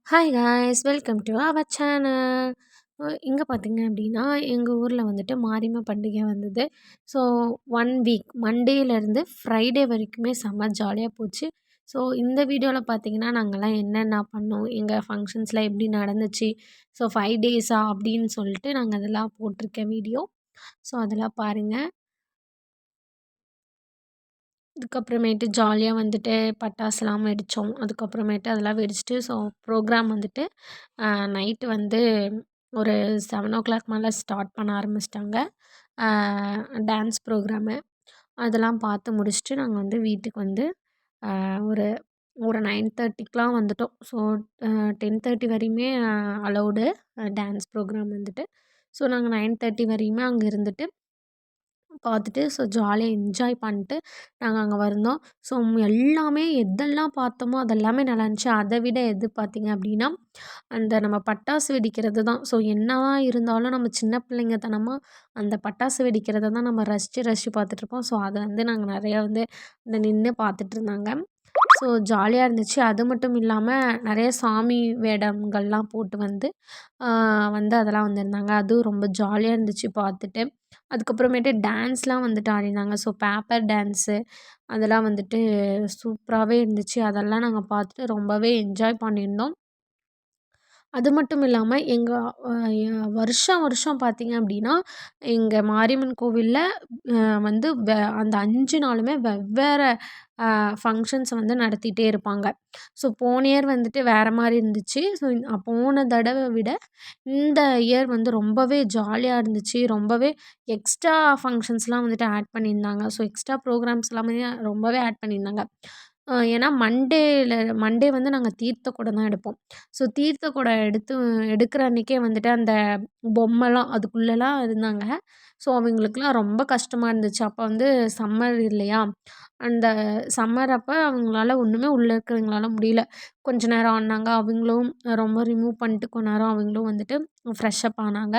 Hi guys welcome to our channel. இங்கே பார்த்தீங்க அப்படின்னா எங்கள் ஊரில் வந்துட்டு மாரியம்மன் பண்டிகை வந்தது. ஸோ 1 வீக் மண்டேலேருந்து ஃப்ரைடே வரைக்குமே செம்ம ஜாலியாக போச்சு. ஸோ இந்த வீடியோவில் பார்த்தீங்கன்னா நாங்கள்லாம் என்னென்ன பண்ணோம், எங்கள் ஃபங்க்ஷன்ஸில் எப்படி நடந்துச்சு, ஸோ 5 டேஸா அப்படின்னு சொல்லிட்டு நாங்கள் அதெல்லாம் போட்டிருக்கேன் வீடியோ. ஸோ அதெல்லாம் பாருங்கள். அதுக்கப்புறமேட்டு ஜாலியாக வந்துட்டு பட்டாசுலாம் வெடித்தோம். அதுக்கப்புறமேட்டு அதெல்லாம் வெடிச்சுட்டு ஸோ ப்ரோக்ராம் வந்துட்டு நைட்டு வந்து ஒரு 7 ஓ கிளாக் மேலே ஸ்டார்ட் பண்ண ஆரம்பிச்சிட்டாங்க. டான்ஸ் ப்ரோக்ராமு அதெல்லாம் பார்த்து முடிச்சுட்டு நாங்கள் வந்து வீட்டுக்கு வந்து ஒரு ஒரு 9:30க்குலாம் வந்துட்டோம். ஸோ 10:30 வரையுமே அலவுடு டான்ஸ் ப்ரோக்ராம் வந்துட்டு. ஸோ நாங்கள் 9:30 வரையுமே அங்கே இருந்துட்டு பார்த்துட்டு ஸோ ஜாலியாக என்ஜாய் பண்ணிட்டு நாங்கள் அங்கே வந்தோம். ஸோ எல்லாமே எதெல்லாம் பார்த்தோமோ அதெல்லாமே நல்லா இருந்துச்சு. அதை விட எது பார்த்தீங்க அப்படின்னா அந்த நம்ம பட்டாசு வெடிக்கிறது தான். ஸோ என்னதான் இருந்தாலும் நம்ம சின்ன பிள்ளைங்கத்தனமாக அந்த பட்டாசு வெடிக்கிறத தான் நம்ம ரசித்து ரசித்து பார்த்துட்ருப்போம். ஸோ அதை வந்து நாங்கள் நிறையா வந்து இந்த நின்று பார்த்துட்ருந்தாங்க. ஸோ ஜாலியாக இருந்துச்சு. அது மட்டும் இல்லாமல் நிறைய சாமி வேடங்கள்லாம் போட்டு வந்து அதெல்லாம் வந்திருந்தாங்க. அதுவும் ரொம்ப ஜாலியாக இருந்துச்சு பார்த்துட்டு. அதுக்கப்புறமேட்டு டான்ஸ்லாம் வந்துட்டு ஆடினாங்க. ஸோ பேப்பர் டான்ஸு அதெல்லாம் வந்துட்டு சூப்பராகவே இருந்துச்சு. அதெல்லாம் நாங்கள் பார்த்துட்டு ரொம்பவே என்ஜாய் பண்ணியிருந்தோம். அது மட்டும் இல்லாம எங்க வருஷம் வருஷம் பார்த்தீங்க அப்படின்னா, எங்க மாரியம்மன் கோவில்ல வந்து அந்த 5 நாளுமே வெவ்வேறு ஃபங்ஷன்ஸ் வந்து நடத்திட்டே இருப்பாங்க. ஸோ போன இயர் வந்துட்டு வேற மாரி இருந்துச்சு. ஸோ போன தடவ விட இந்த இயர் வந்து ரொம்பவே ஜாலியா இருந்துச்சு. ரொம்பவே எக்ஸ்ட்ரா ஃபங்ஷன்ஸ்லாம் வந்துட்டு ஆட் பண்ணியிருந்தாங்க. ஸோ எக்ஸ்ட்ரா ப்ரோக்ராம்ஸ் எல்லாமே ரொம்பவே ஆட் பண்ணியிருந்தாங்க. ஏன்னா மண்டே வந்து நாங்க தீர்த்த குடம் தான் எடுப்போம். ஸோ தீர்த்த குடம் எடுக்கிற அன்னைக்கே வந்துட்டு அந்த பொம்மைலாம் அதுக்குள்ளலாம் இருந்தாங்க. ஸோ அவங்களுக்குலாம் ரொம்ப கஷ்டமா இருந்துச்சு. அப்போ வந்து சம்மர் இல்லையா? அந்த சம்மர் அப்ப அவங்களால ஒண்ணுமே உள்ள இருக்கிறவங்களால முடியல. கொஞ்ச நேரம் ஆடுனாங்க. அவங்களும் ரொம்ப ரிமூவ் பண்ணிட்டு கொஞ்ச நேரம் அவங்களும் வந்துட்டு ஃப்ரெஷ் அப் ஆனாங்க.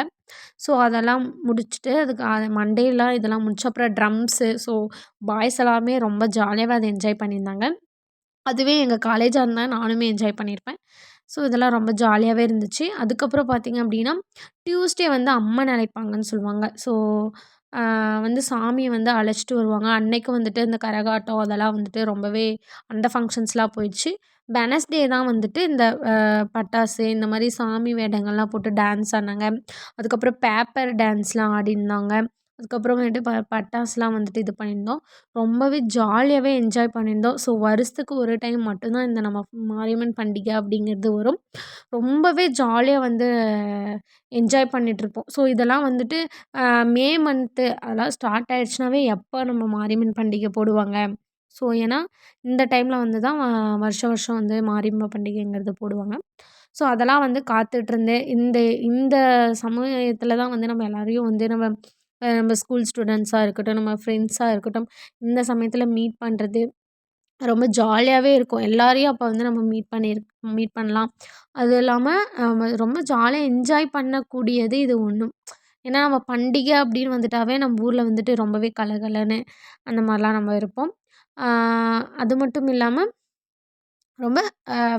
ஸோ அதெல்லாம் முடிச்சுட்டு மண்டேலாம் இதெல்லாம் முடிச்சு அப்புறம் ட்ரம்ஸு ஸோ பாய்ஸ் எல்லாமே ரொம்ப ஜாலியாவே அத என்ஜாய் பண்ணியிருந்தாங்க. அதுவே எங்க காலேஜா இருந்தா நானுமே என்ஜாய் பண்ணியிருப்பேன். ஸோ இதெல்லாம் ரொம்ப ஜாலியாவே இருந்துச்சு. அதுக்கப்புறம் பார்த்தீங்க அப்படின்னா, டியூஸ்டே வந்து அம்மன் அழைப்பாங்கன்னு சொல்லுவாங்க. ஸோ சாமிய வந்து அழைச்சிட்டு வருவாங்க. அன்னைக்கு வந்துட்டு இந்த கரகாட்டம் அதெல்லாம் வந்துட்டு ரொம்பவே அந்த ஃபங்ஷன்ஸ்லாம் போயிடுச்சு. வெட்னஸ்டே தான் வந்துட்டு இந்த பட்டாசு இந்த மாரி சாமி வேடங்கள்லாம் போட்டு டான்ஸ் ஆடுனாங்க. அதுக்கப்புறம் பேப்பர் டான்ஸ்லாம் ஆடியிருந்தாங்க. அதுக்கப்புறமேட்டு பட்டாசுலாம் வந்துட்டு இது பண்ணியிருந்தோம். ரொம்பவே ஜாலியாவே என்ஜாய் பண்ணியிருந்தோம். ஸோ வருஷத்துக்கு ஒரு டைம் மட்டும் தான் இந்த நம்ம மாரியம்மன் பண்டிகை அப்படிங்கிறது வரும். ரொம்பவே ஜாலியா வந்து என்ஜாய் பண்ணிட்டுருப்போம். ஸோ இதெல்லாம் வந்துட்டு மே மந்த்து அதெல்லாம் ஸ்டார்ட் ஆயிடுச்சுனாவே எப்போ நம்ம மாரியம்மன் பண்டிகை போடுவாங்க. ஸோ ஏன்னா இந்த டைமில் வந்து தான் வருஷம் வருஷம் வந்து மாரியம்மன் பண்டிகைங்கிறது போடுவாங்க. ஸோ அதெல்லாம் வந்து காத்துட்ருந்தேன். இந்த இந்த சமயத்தில் தான் வந்து நம்ம எல்லாரையும் வந்து நம்ம ஸ்கூல் ஸ்டூடெண்ட்ஸாக இருக்கட்டும், நம்ம ஃப்ரெண்ட்ஸாக இருக்கட்டும், இந்த சமயத்தில் மீட் பண்ணுறது ரொம்ப ஜாலியாவே இருக்கும். எல்லாரையும் அப்போ வந்து நம்ம மீட் பண்ணலாம். அதுவும் இல்லாம ரொம்ப ஜாலியா என்ஜாய் பண்ணக்கூடியது இது ஒண்ணும். ஏன்னா நம்ம பண்டிகை அப்படின்னு வந்துட்டாவே நம்ம ஊர்ல வந்துட்டு ரொம்பவே கலகலன்னு அந்த மாரிலாம் நம்ம இருப்போம். ஆ அது மட்டும் இல்லாம ரொம்ப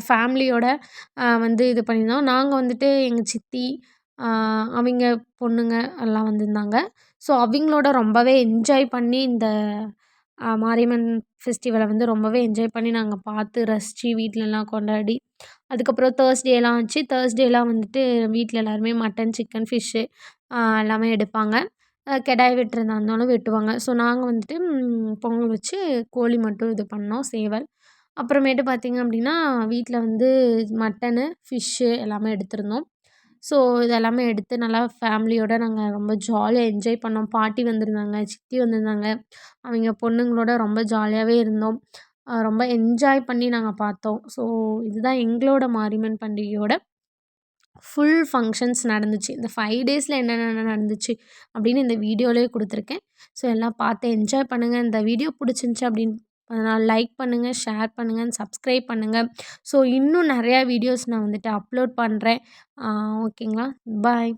ஃபேமிலியோட இது பண்ணியிருந்தோம். நாங்க வந்துட்டு எங்க சித்தி, அ அவிங்க பொண்ணுங்க எல்லாம் வந்திருந்தாங்க. ஸோ அவிங்களோட ரொம்பவே என்ஜாய் பண்ணி இந்த மாரியம்மன் ஃபெஸ்டிவல வந்து ரொம்பவே என்ஜாய் பண்ணி நாங்க பார்த்து ரசிச்சு வீட்லலாம் கொண்டாடி, அதுக்கப்புறம் தேர்ஸ்டேலாம் ஆச்சு. தேர்ஸ்டேலாம் வந்துட்டு வீட்ல எல்லாருமே மட்டன், சிக்கன், ஃபிஷ்ஷு எல்லாமே எடுப்பாங்க. கெடாய் வெட்டுறதா இருந்தாலும் வெட்டுவாங்க. ஸோ நாங்க வந்துட்டு பொங்கல் வச்சு கோழி மட்டும் இது பண்ணோம் சேவல். அப்புறமேட்டு பார்த்தீங்க அப்படின்னா, வீட்ல வந்து மட்டனு, ஃபிஷ்ஷு எல்லாமே எடுத்திருந்தோம். ஸோ இது எல்லாமே எடுத்து நல்லா ஃபேமிலியோட நாங்க ரொம்ப ஜாலியா என்ஜாய் பண்ணோம். பாட்டி வந்திருந்தாங்க, சித்தி வந்திருந்தாங்க. அவைங்க பொண்ணுங்களோட ரொம்ப ஜாலியாவே இருந்தோம். ரொம்ப என்ஜாய் பண்ணி நாங்க பார்த்தோம். ஸோ இதுதான் எங்களோட மாரியம்மன் பண்டிகையோட ஃபுல் ஃபங்ஷன்ஸ் நடந்துச்சு. இந்த 5 டேஸில என்னென்ன நடந்துச்சு அப்படின்னு இந்த வீடியோலயே குடுத்துருக்கேன். ஸோ எல்லாம் பார்த்து என்ஜாய் பண்ணுங்க. இந்த வீடியோ புடிச்சிருந்துச்சு அப்படின்னு லைக் பண்ணுங்க, ஷேர் பண்ணுங்க, சப்ஸ்கிரைப் பண்ணுங்க. ஸோ இன்னும் நெறையா வீடியோஸ் நான் வந்துட்டு அப்லோட் பண்றேன். ஓகேங்களா? பாய்.